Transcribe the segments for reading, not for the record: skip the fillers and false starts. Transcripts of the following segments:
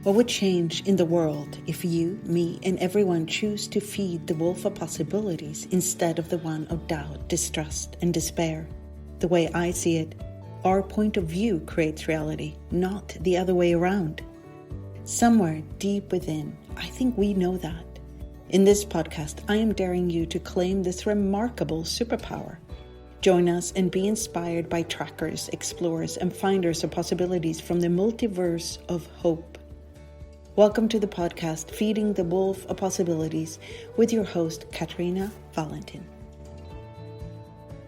What would change in the world if you, me, and everyone choose to feed the wolf of possibilities instead of the one of doubt, distrust, and despair? The way I see it, our point of view creates reality, not the other way around. Somewhere deep within, I think we know that. In this podcast, I am daring you to claim this remarkable superpower. Join us and be inspired by trackers, explorers, and finders of possibilities from the multiverse of hope. Welcome to the podcast, Feeding the Wolf of Possibilities, with your host, Katarina Valentin.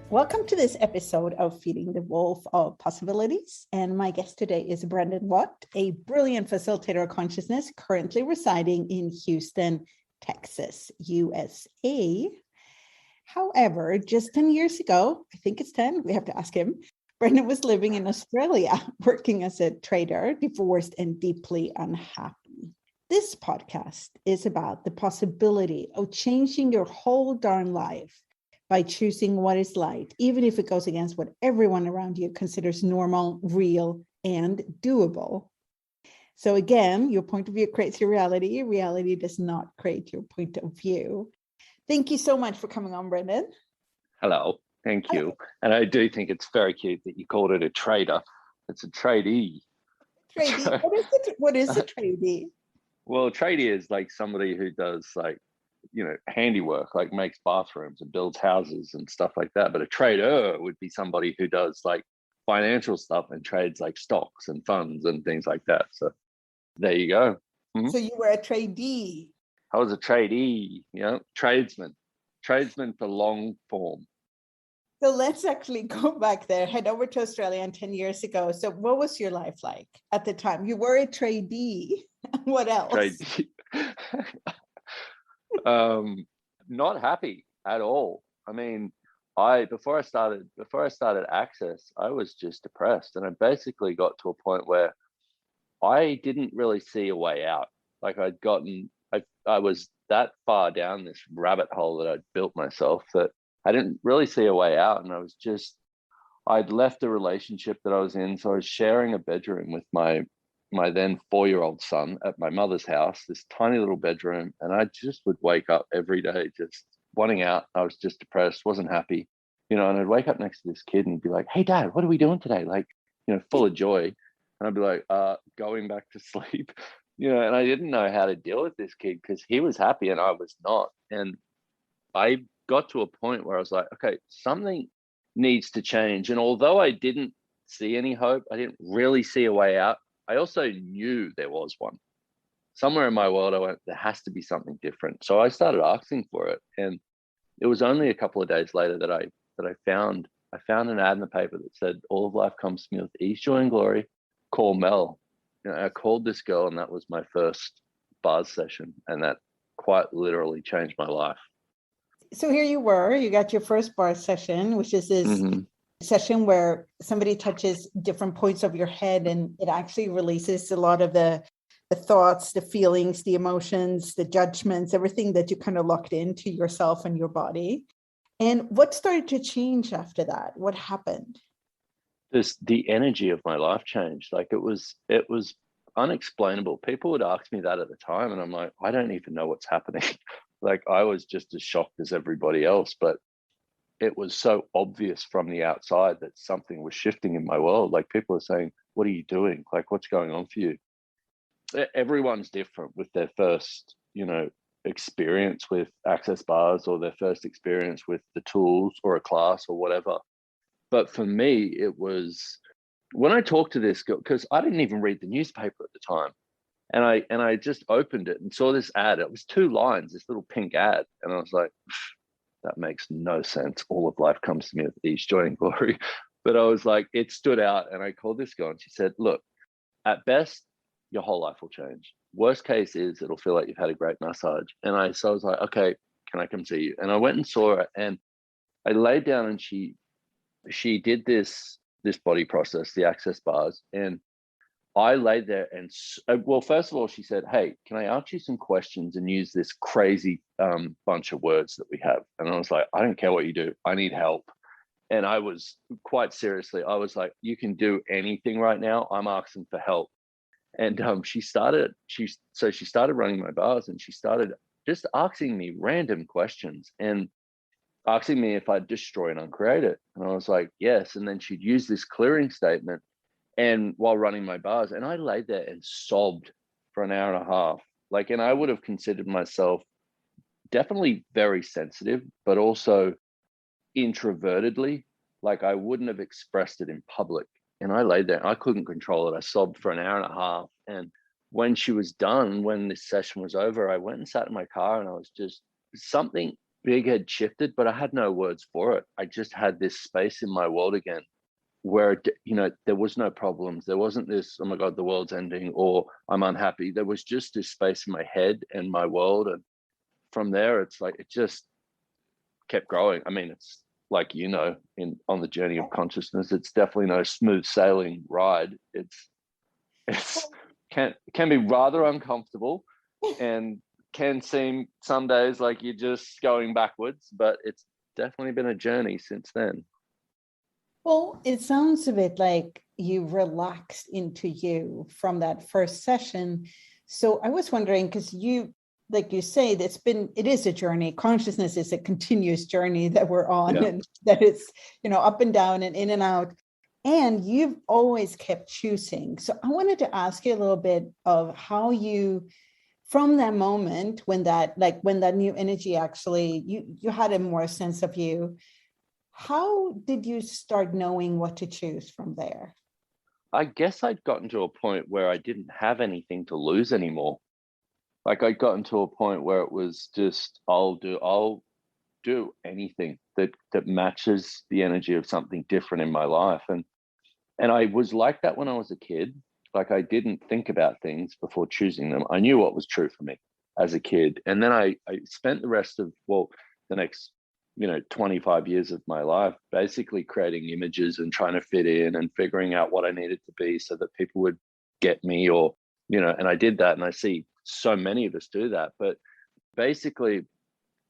Welcome to this episode of Feeding the Wolf of Possibilities. And my guest today is Brendon Watt, a brilliant facilitator of consciousness currently residing in Houston, Texas, USA. However, just 10 years ago, I think it's 10, we have to ask him, Brendon was living in Australia, working as a trader, divorced and deeply unhappy. This podcast is about the possibility of changing your whole darn life by choosing what is light, even if it goes against what everyone around you considers normal, real, and doable. So again, your point of view creates your reality. Reality does not create your point of view. Thank you so much for coming on, Brendon. Hello, thank you. And I do think it's very cute that you called it a trader. It's a tradie. Tradie. What is a tradie? Well, a tradie is like somebody who does handiwork, like makes bathrooms and builds houses and stuff like that. But a trader would be somebody who does like financial stuff and trades like stocks and funds and things like that. So there you go. Mm-hmm. So you were a tradie. I was a tradie, tradesman for long form. So let's actually go back there, head over to Australia 10 years ago. So what was your life like at the time? You were a tradie. What else? Tradie. Not happy at all. I mean, before I started Access, I was just depressed, and I basically got to a point where I didn't really see a way out. Like I was that far down this rabbit hole that I'd built myself that I didn't really see a way out. And I'd left the relationship that I was in. So I was sharing a bedroom with my then 4-year-old son at my mother's house, this tiny little bedroom. And I just would wake up every day just wanting out. I was just depressed, wasn't happy, and I'd wake up next to this kid and be like, "Hey Dad, what are we doing today?" Like, full of joy. And I'd be like, going back to sleep, and I didn't know how to deal with this kid because he was happy and I was not. And I got to a point where I was like, okay, something needs to change. And although I didn't see any hope, I didn't really see a way out, I also knew there was one. Somewhere in my world, I went, there has to be something different. So I started asking for it. And it was only a couple of days later that I found an ad in the paper that said, "All of life comes to me with ease, joy, and glory. Call Mel." I called this girl, and that was my first buzz session. And that quite literally changed my life. So here you were, you got your first bar session, which is this session where somebody touches different points of your head and it actually releases a lot of the thoughts, the feelings, the emotions, the judgments, everything that you kind of locked into yourself and your body. And what started to change after that? What happened? The energy of my life changed. Like it was unexplainable. People would ask me that at the time and I'm like, I don't even know what's happening. Like I was just as shocked as everybody else, but it was so obvious from the outside that something was shifting in my world. Like people are saying, "What are you doing? Like what's going on for you?" Everyone's different with their first, experience with Access bars or their first experience with the tools or a class or whatever. But for me, it was when I talked to this girl, because I didn't even read the newspaper at the time. And I just opened it and saw this ad. It was 2 lines, this little pink ad. And I was like, that makes no sense. All of life comes to me with ease, joy, and glory. But I was like, it stood out. And I called this girl and she said, "Look, at best, your whole life will change. Worst case is it'll feel like you've had a great massage." And I was like, "Okay, can I come see you?" And I went and saw her and I laid down and she did this body process, the Access bars. And I laid there and, well, first of all, she said, "Hey, can I ask you some questions and use this crazy bunch of words that we have?" And I was like, "I don't care what you do. I need help." And I was quite seriously, I was like, "You can do anything right now. I'm asking for help." And she started running my bars, and she started just asking me random questions and asking me if I'd destroy and uncreate it. And I was like, yes. And then she'd use this clearing statement and while running my bars, and I laid there and sobbed for an hour and a half. Like, and I would have considered myself definitely very sensitive, but also introvertedly. Like, I wouldn't have expressed it in public. And I laid there, I couldn't control it. I sobbed for an hour and a half. And when she was done, when this session was over, I went and sat in my car, and I was just, something big had shifted, but I had no words for it. I just had this space in my world again where, you know, there was no problems. There wasn't this, oh my God, the world's ending, or I'm unhappy. There was just this space in my head and my world. And from there, it's like, it just kept growing. I mean, it's like, you know, on the journey of consciousness, it's definitely no smooth sailing ride. It's can be rather uncomfortable, and can seem some days like you're just going backwards, but it's definitely been a journey since then. Well, it sounds a bit like you relaxed into you from that first session. So I was wondering, because you, like you say, it is a journey. Consciousness is a continuous journey that we're on, yeah. And that it's, you know, up and down and in and out. And you've always kept choosing. So I wanted to ask you a little bit of how you, from that moment when that new energy actually, you had a more sense of you, how did you start knowing what to choose from there? I guess I'd gotten to a point where I didn't have anything to lose anymore. Like, I'd gotten to a point where it was just, I'll do anything that matches the energy of something different in my life. And I was like that when I was a kid. Like, I didn't think about things before choosing them. I knew what was true for me as a kid. And then I spent the rest of, the next, 25 years of my life basically creating images and trying to fit in and figuring out what I needed to be so that people would get me, or, and I did that. And I see so many of us do that. But basically,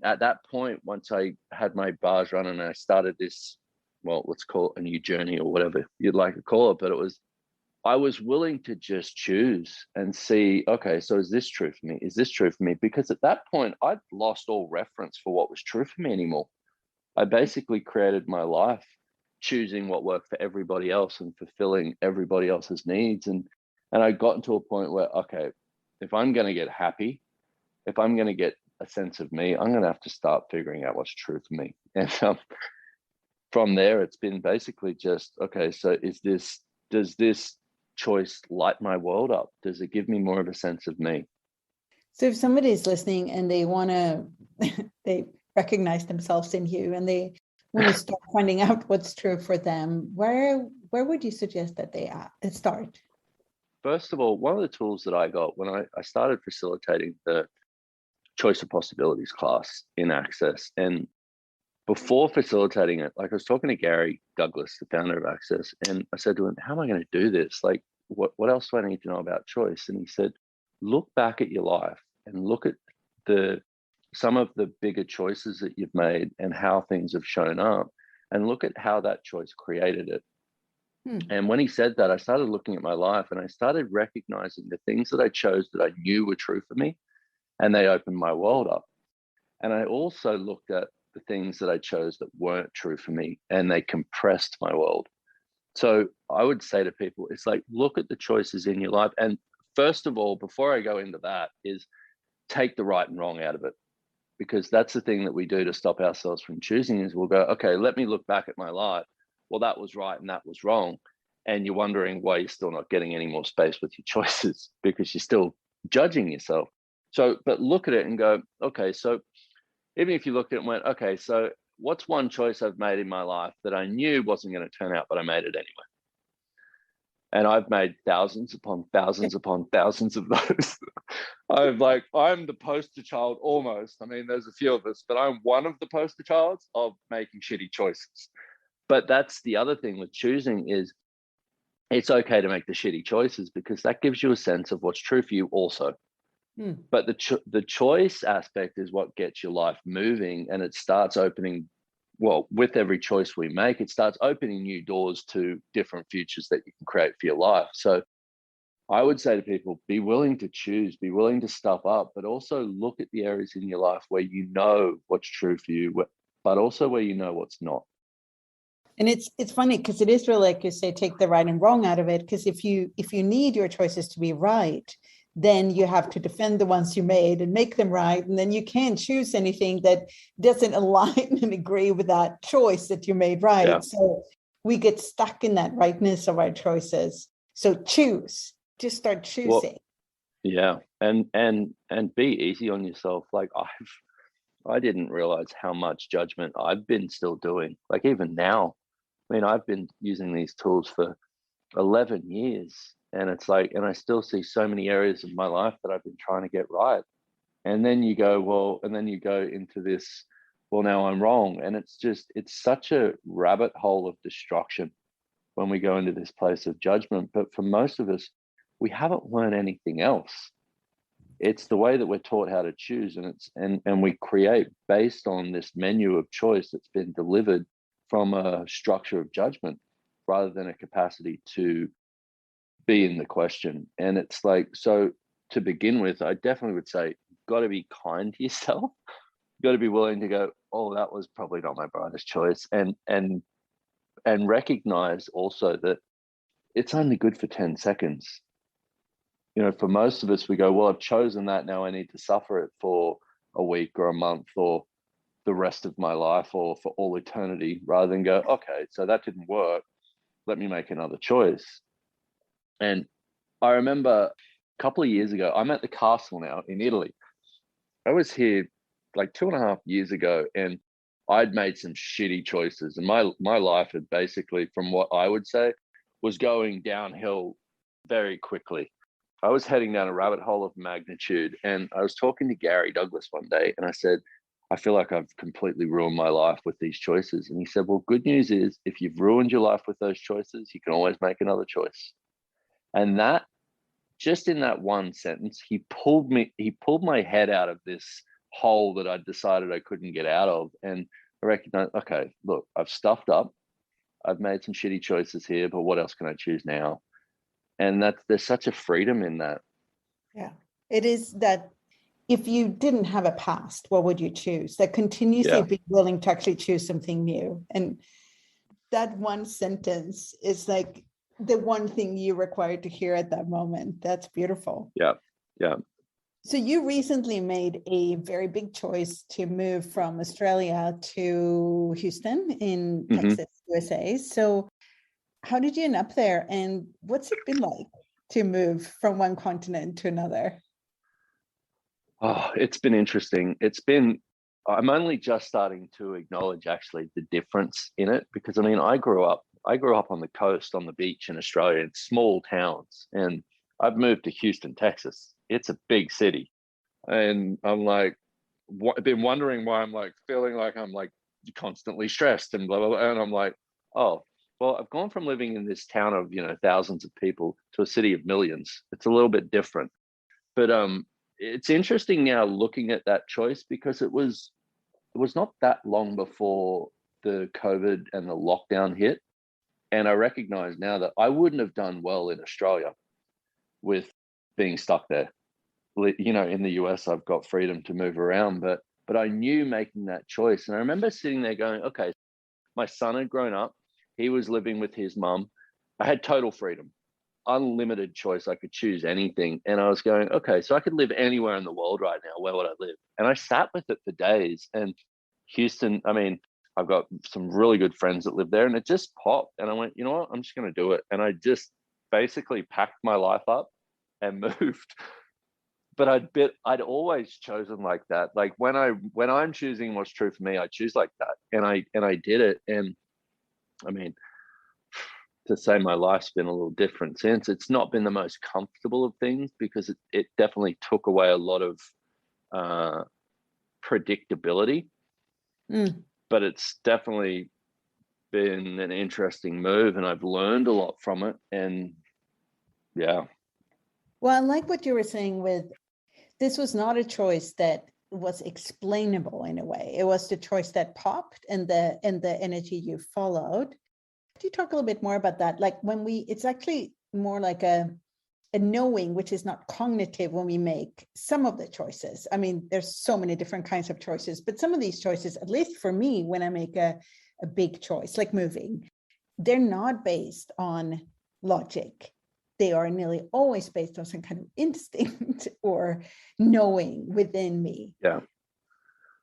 at that point, once I had my bars running and I started this, let's call it a new journey or whatever you'd like to call it, but I was willing to just choose and see, okay, so is this true for me? Is this true for me? Because at that point, I'd lost all reference for what was true for me anymore. I basically created my life choosing what worked for everybody else and fulfilling everybody else's needs. And I got into a point where, okay, if I'm going to get happy, if I'm going to get a sense of me, I'm going to have to start figuring out what's true for me. And from there, it's been basically just, okay, so does this choice light my world up? Does it give me more of a sense of me? So if somebody's listening and they want to, they recognize themselves in you and they want to start finding out what's true for them, where would you suggest that they start? First of all, one of the tools that I got when I started facilitating the Choice of Possibilities class in Access, and before facilitating it, like, I was talking to Gary Douglas, the founder of Access, and I said to him, how am I going to do this? Like, what else do I need to know about choice? And he said, look back at your life and look at some of the bigger choices that you've made and how things have shown up, and look at how that choice created it. And when he said that, I started looking at my life and I started recognizing the things that I chose that I knew were true for me, and they opened my world up. And I also looked at the things that I chose that weren't true for me, and they compressed my world. So I would say to people, it's like, look at the choices in your life. And first of all, before I go into that, is take the right and wrong out of it. Because that's the thing that we do to stop ourselves from choosing, is we'll go, okay, let me look back at my life. Well, that was right and that was wrong. And you're wondering why you're still not getting any more space with your choices, because you're still judging yourself. So, but look at it and go, okay, so even if you looked at it and went, okay, so what's one choice I've made in my life that I knew wasn't going to turn out, but I made it anyway? And I've made thousands upon thousands upon thousands of those. I'm the poster child almost. I mean, there's a few of us, but I'm one of the poster childs of making shitty choices. But that's the other thing with choosing, is it's okay to make the shitty choices, because that gives you a sense of what's true for you also. But the choice aspect is what gets your life moving, and it starts opening, with every choice we make, it starts opening new doors to different futures that you can create for your life. So I would say to people, be willing to choose, be willing to stuff up, but also look at the areas in your life where you know what's true for you, but also where you know what's not. And it's funny because it is really, like you say, take the right and wrong out of it. Because if you need your choices to be right, then you have to defend the ones you made and make them right. And then you can't choose anything that doesn't align and agree with that choice that you made right. Yeah. So we get stuck in that rightness of our choices. So choose, just start choosing. Well, yeah. And be easy on yourself. Like I didn't realize how much judgment I've been still doing. Like even now, I mean, I've been using these tools for 11 years, and it's like, and I still see so many areas of my life that I've been trying to get right. And then you go, well, and then you go into this, well, now I'm wrong. And it's such a rabbit hole of destruction when we go into this place of judgment. But for most of us, we haven't learned anything else. It's the way that we're taught how to choose, and we create based on this menu of choice that's been delivered from a structure of judgment rather than a capacity to be in the question. And it's like, so to begin with, I definitely would say you've got to be kind to yourself. You've got to be willing to go, oh, that was probably not my brightest choice, and recognize also that it's only good for 10 seconds. You know, for most of us, we go, well, I've chosen that, now I need to suffer it for a week or a month or the rest of my life or for all eternity, rather than go, okay, so that didn't work, let me make another choice. And I remember a couple of years ago, I'm at the castle now in Italy. I was here like 2.5 years ago, and I'd made some shitty choices, and my life had basically, from what I would say, was going downhill very quickly. I was heading down a rabbit hole of magnitude, and I was talking to Gary Douglas one day, and I said, I feel like I've completely ruined my life with these choices. And he said, well, good news is if you've ruined your life with those choices, you can always make another choice. And that, just in that one sentence, he pulled my head out of this hole that I'd decided I couldn't get out of. And I recognized, okay, look, I've stuffed up. I've made some shitty choices here, but what else can I choose now? And there's such a freedom in that. Yeah, it is that. If you didn't have a past, what would you choose? That continuously be willing to actually choose something new. And that one sentence is like the one thing you required to hear at that moment. That's beautiful. Yeah. Yeah. So you recently made a very big choice to move from Australia to Houston in Texas, USA. So how did you end up there? And what's it been like to move from one continent to another? Oh, it's been interesting. I'm only just starting to acknowledge actually the difference in it, because I mean, I grew up on the coast, on the beach in Australia, in small towns, and I've moved to Houston, Texas. It's a big city. And I'm like, been wondering why I'm like feeling like I'm like constantly stressed and blah, blah, blah. And I'm like, oh, well, I've gone from living in this town of, thousands of people to a city of millions. It's a little bit different. But it's interesting now looking at that choice, because it was not that long before the COVID and the lockdown hit. And I recognize now that I wouldn't have done well in Australia with being stuck there. In the US, I've got freedom to move around, but I knew making that choice. And I remember sitting there going, okay, my son had grown up. He was living with his mum. I had total freedom, unlimited choice. I could choose anything. And I was going, okay, so I could live anywhere in the world right now. Where would I live? And I sat with it for days. And Houston, I mean, I've got some really good friends that live there, and it just popped. And I went, you know what? I'm just going to do it. And I just basically packed my life up and moved. But I'd always chosen like that. Like when I'm choosing what's true for me, I choose like that. And I did it. And I mean, to say my life's been a little different since, it's not been the most comfortable of things, because it definitely took away a lot of predictability. But it's definitely been an interesting move, and I've learned a lot from it. And yeah. Well, I like what you were saying with, this was not a choice that was explainable in a way. It was the choice that popped, and the energy you followed. Could you talk a little bit more about that? Like it's actually more like a knowing, which is not cognitive when we make some of the choices. I mean, there's so many different kinds of choices, but some of these choices, at least for me, when I make a big choice, like moving, they're not based on logic. They are nearly always based on some kind of instinct or knowing within me. Yeah.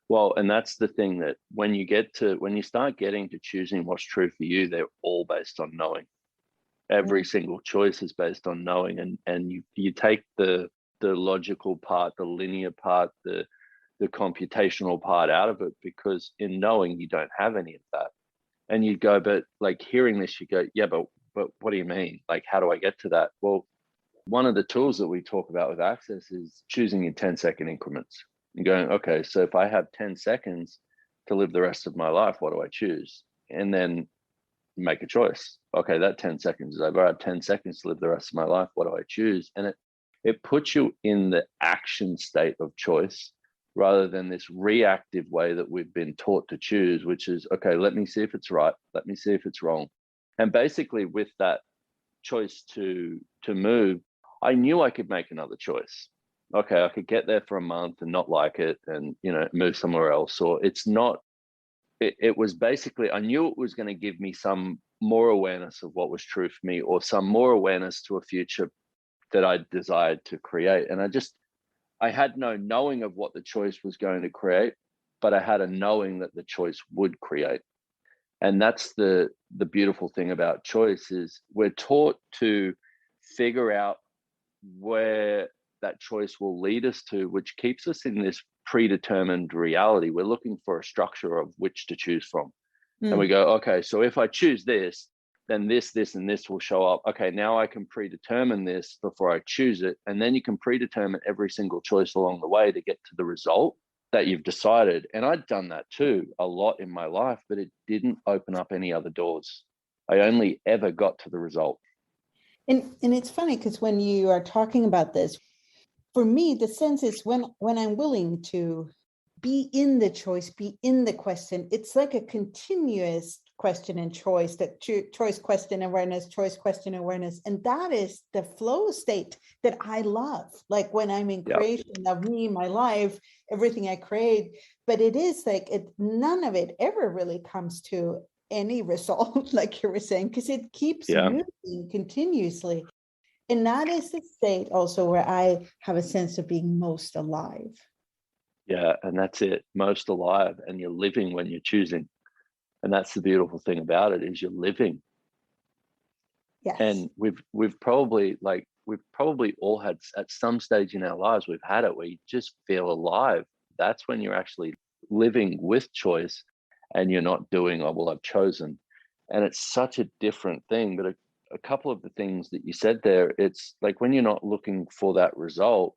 Well, and that's the thing, that when you start getting to choosing what's true for you, they're all based on knowing. Every single choice is based on knowing, and you take the logical part, the linear part, the computational part out of it, because in knowing you don't have any of that. And you go, but like hearing this, you go, yeah, but what do you mean? Like, how do I get to that? Well, one of the tools that we talk about with Access is choosing in 10-second increments and going, okay, so if I have 10 seconds to live the rest of my life, what do I choose? And then make a choice. Okay, that 10 seconds is over. I have 10 seconds to live the rest of my life. What do I choose? And it puts you in the action state of choice rather than this reactive way that we've been taught to choose, which is, okay, let me see if it's right. Let me see if it's wrong. And basically with that choice to move, I knew I could make another choice. Okay, I could get there for a month and not like it and, move somewhere else. Or it's not, it was basically, I knew it was going to give me some more awareness of what was true for me, or some more awareness to a future that I desired to create. And I had no knowing of what the choice was going to create, but I had a knowing that the choice would create. And that's the beautiful thing about choice, is we're taught to figure out where that choice will lead us to, which keeps us in this predetermined reality. We're looking for a structure of which to choose from. And we go, okay, so if I choose this, then this, and this will show up. Okay, now I can predetermine this before I choose it. And then you can predetermine every single choice along the way to get to the result that you've decided. And I'd done that too a lot in my life, but it didn't open up any other doors. I only ever got to the result. And it's funny because when you are talking about this, for me, the sense is when I'm willing to be in the choice, be in the question, it's like a continuous question and choice, that choice, question, awareness, choice, question, awareness. And that is the flow state that I love. Like when I'm in creation of me, my life, everything I create, but it is like none of it ever really comes to any result, like you were saying, because it keeps moving continuously. And that is the state also where I have a sense of being most alive. Yeah, and that's it, most alive, and you're living when you're choosing. And that's the beautiful thing about it, is you're living. Yes. And we've probably all had, at some stage in our lives, we've had it where you just feel alive. That's when you're actually living with choice, and you're not doing, oh, well, I've chosen. And it's such a different thing. But a couple of the things that you said there, it's like when you're not looking for that result,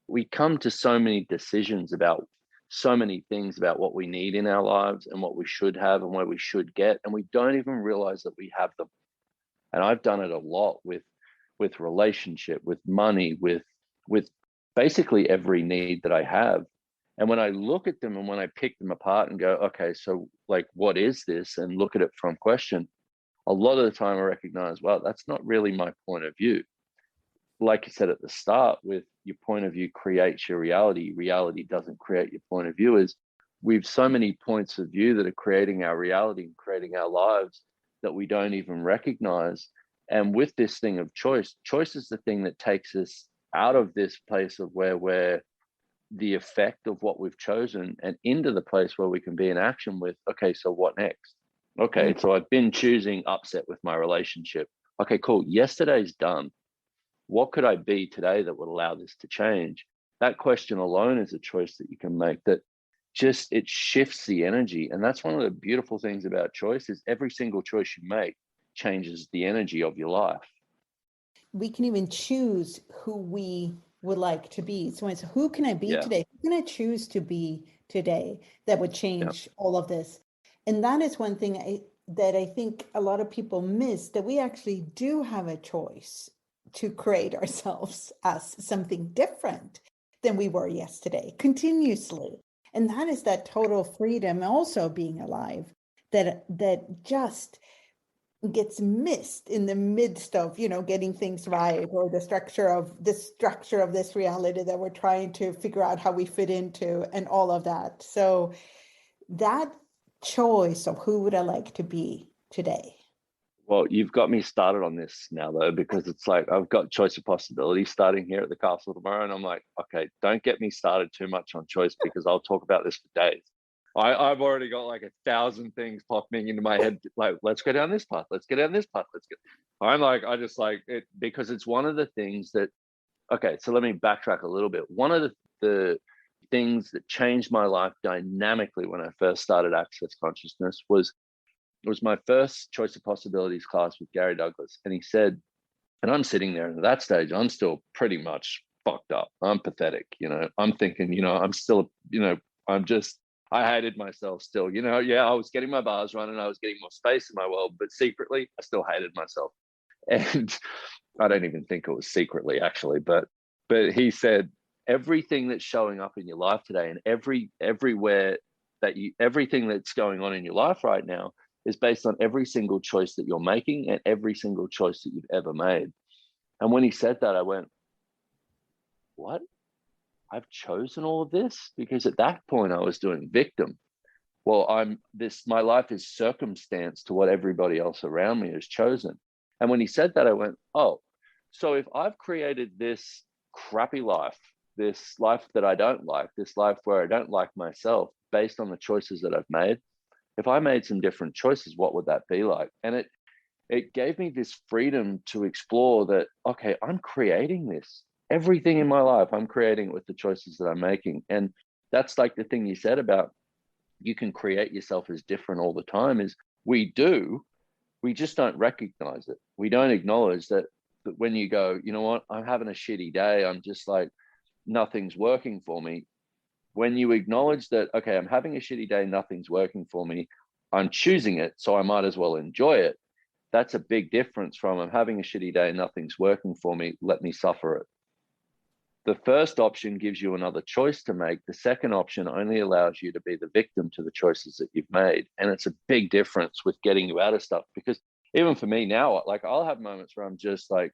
we come to so many decisions about so many things about what we need in our lives and what we should have and where we should get, and we don't even realize that we have them. And I've done it a lot with relationship, with money, with basically every need that I have. And when I look at them and when I pick them apart and go, okay, so like, what is this? And look at it from question, a lot of the time I recognize, well, that's not really my point of view. Like you said at the start, with your point of view creates your reality. Reality doesn't create your point of view. Is we've so many points of view that are creating our reality and creating our lives that we don't even recognize. And with this thing of choice is the thing that takes us out of this place of where we're the effect of what we've chosen and into the place where we can be in action with, okay, so what next? Okay, so I've been choosing upset with my relationship. Okay, cool. Yesterday's done. What could I be today that would allow this to change? That question alone is a choice that you can make that just, it shifts the energy. And that's one of the beautiful things about choice, is every single choice you make changes the energy of your life. We can even choose who we would like to be. So it's, who can I be today? Who can I choose to be today that would change all of this? And that is one thing that I think a lot of people miss, that we actually do have a choice to create ourselves as something different than we were yesterday, continuously. And that is that total freedom, also being alive, that just gets missed in the midst of, getting things right, or the structure of this reality that we're trying to figure out how we fit into, and all of that. So that choice of who would I like to be today. Well, you've got me started on this now, though, because it's like I've got choice of possibilities starting here at the castle tomorrow. And I'm like, okay, don't get me started too much on choice, because I'll talk about this for days. I've already got like 1,000 things popping into my head. Like, let's go down this path. Let's get down this path. I just like it, because it's one of the things that, okay, so let me backtrack a little bit. One of the things that changed my life dynamically when I first started Access Consciousness was my first choice of possibilities class with Gary Douglas. And he said, and I'm sitting there, and at that stage, I'm still pretty much fucked up. I'm pathetic. I'm thinking, I'm still, I hated myself still, yeah, I was getting my bars running. I was getting more space in my world, but secretly I still hated myself. And I don't even think it was secretly, actually, but he said, everything that's showing up in your life today, and everywhere that everything that's going on in your life right now is based on every single choice that you're making and every single choice that you've ever made. And when he said that, I went, what? I've chosen all of this? Because at that point I was doing victim. Well, my life is circumstance to what everybody else around me has chosen. And when he said that, I went, oh, so if I've created this crappy life, this life that I don't like, this life where I don't like myself based on the choices that I've made, if I made some different choices, what would that be like? And it gave me this freedom to explore that, okay, I'm creating this. Everything in my life, I'm creating it with the choices that I'm making. And that's like the thing you said about you can create yourself as different all the time, is we just don't recognize it. We don't acknowledge that when you go, you know what, I'm having a shitty day, I'm just like, nothing's working for me. When you acknowledge that, okay, I'm having a shitty day, nothing's working for me, I'm choosing it, so I might as well enjoy it. That's a big difference from I'm having a shitty day, nothing's working for me, let me suffer it. The first option gives you another choice to make. The second option only allows you to be the victim to the choices that you've made. And it's a big difference with getting you out of stuff, because even for me now, like I'll have moments where I'm just like,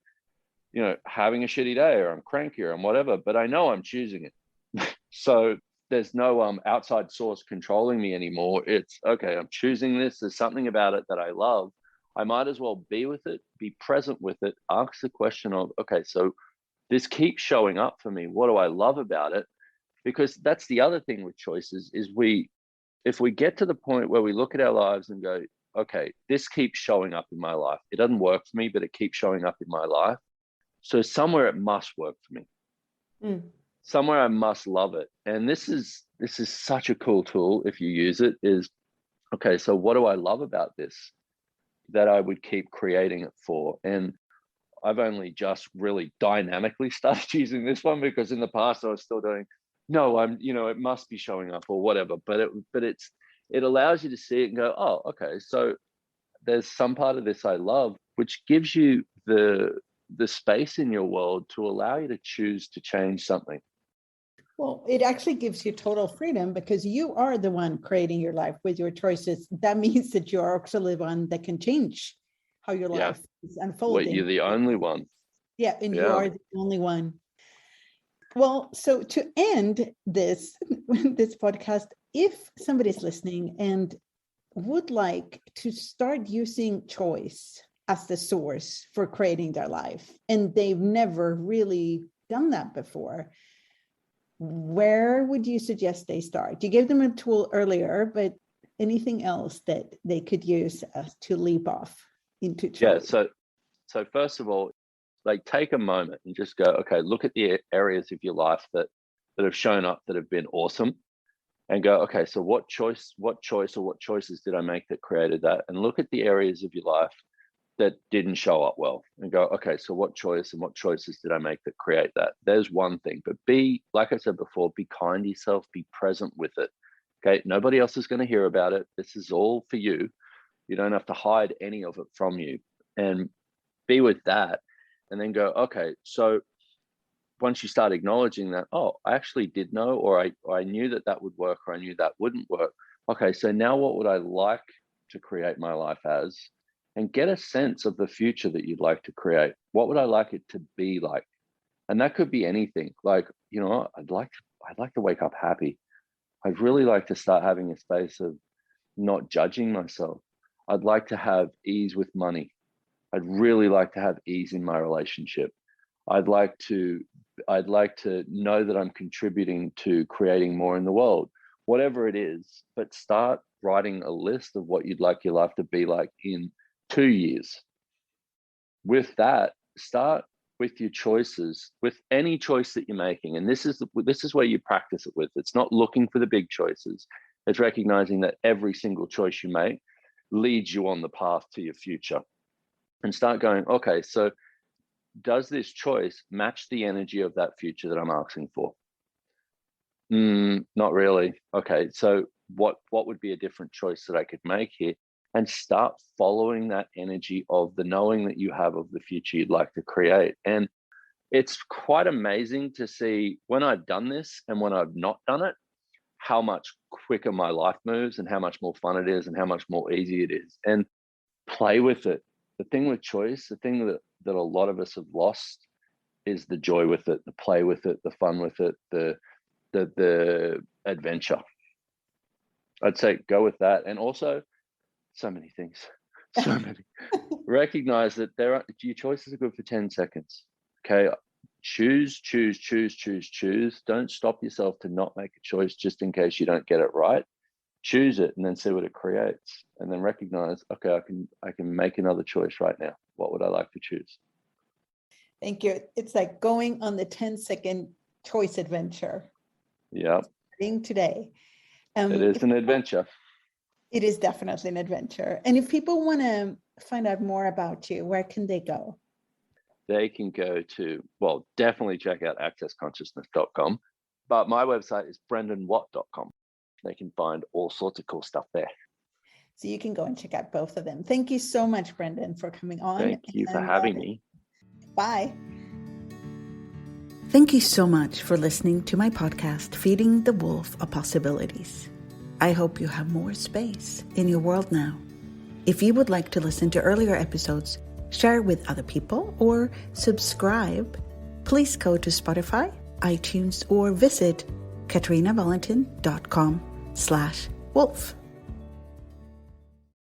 having a shitty day, or I'm cranky, or I'm whatever, but I know I'm choosing it. So there's no outside source controlling me anymore. It's okay, I'm choosing this. There's something about it that I love. I might as well be with it, be present with it, ask the question of, okay, so this keeps showing up for me. What do I love about it? Because that's the other thing with choices is if we get to the point where we look at our lives and go, okay, this keeps showing up in my life. It doesn't work for me, but it keeps showing up in my life. So somewhere it must work for me. Mm. Somewhere I must love it. And this is such a cool tool if you use it, is, okay, so what do I love about this that I would keep creating it for? And I've only just really dynamically started using this one, because in the past I was still doing, no, it must be showing up or whatever. But it allows you to see it and go, oh, okay, so there's some part of this I love, which gives you the space in your world to allow you to choose to change something. Well, it actually gives you total freedom, because you are the one creating your life with your choices. That means that you are actually the one that can change how your life is unfolding. Well, you're the only one. Yeah, and you are the only one. Well, so to end this podcast, if somebody's listening and would like to start using choice as the source for creating their life, and they've never really done that before, where would you suggest they start? You gave them a tool earlier, but anything else that they could use to leap off into choice? Yeah, so first of all, like take a moment and just go, okay, look at the areas of your life that have shown up that have been awesome, and go, okay, so what choice or what choices did I make that created that? And look at the areas of your life that didn't show up well, and go, okay, so what choice and what choices did I make that create that? There's one thing. But like I said before, be kind to yourself, be present with it. Okay, nobody else is going to hear about it. This is all for you. You don't have to hide any of it from you, and be with that. And then go, okay, so once you start acknowledging that, oh, I actually did know, or I knew that would work, or I knew that wouldn't work. Okay, so now what would I like to create my life as? and get a sense of the future that you'd like to create. What would I like it to be like? And that could be anything. Like, you know, I'd like to wake up happy. I'd really like to start having a space of not judging myself. I'd like to have ease with money. I'd really like to have ease in my relationship. I'd like to know that I'm contributing to creating more in the world, whatever it is. But start writing a list of what you'd like your life to be like in 2 years. With that, start with your choices, with any choice that you're making. And this is where you practice it with. It's not looking for the big choices. It's recognizing that every single choice you make leads you on the path to your future. And start going, okay, so does this choice match the energy of that future that I'm asking for? Not really. Okay, so what would be a different choice that I could make here? And start following that energy of the knowing that you have of the future you'd like to create. And it's quite amazing to see when I've done this and when I've not done it, how much quicker my life moves and how much more fun it is and how much more easy it is. And play with it. The thing with choice, the thing that a lot of us have lost is the joy with it, the play with it, the fun with it, the adventure. I'd say go with that. And also, so many things, so many. Recognize that your choices are good for 10 seconds. Okay. Choose. Don't stop yourself to not make a choice just in case you don't get it right. Choose it and then see what it creates. And then recognize, okay, I can make another choice right now. What would I like to choose? Thank you. It's like going on the 10-second choice adventure. Yeah. Today. It is an adventure. It is definitely an adventure. And if people want to find out more about you, where can they go? They can go to, well, definitely check out accessconsciousness.com, but my website is brendonwatt.com. They can find all sorts of cool stuff there. So you can go and check out both of them. Thank you so much, Brendon, for coming on. Thank you for having me. Bye. Thank you so much for listening to my podcast, Feeding the Wolf of Possibilities. I hope you have more space in your world now. If you would like to listen to earlier episodes, share with other people, or subscribe, please go to Spotify, iTunes, or visit katrinavalentin.com/wolf.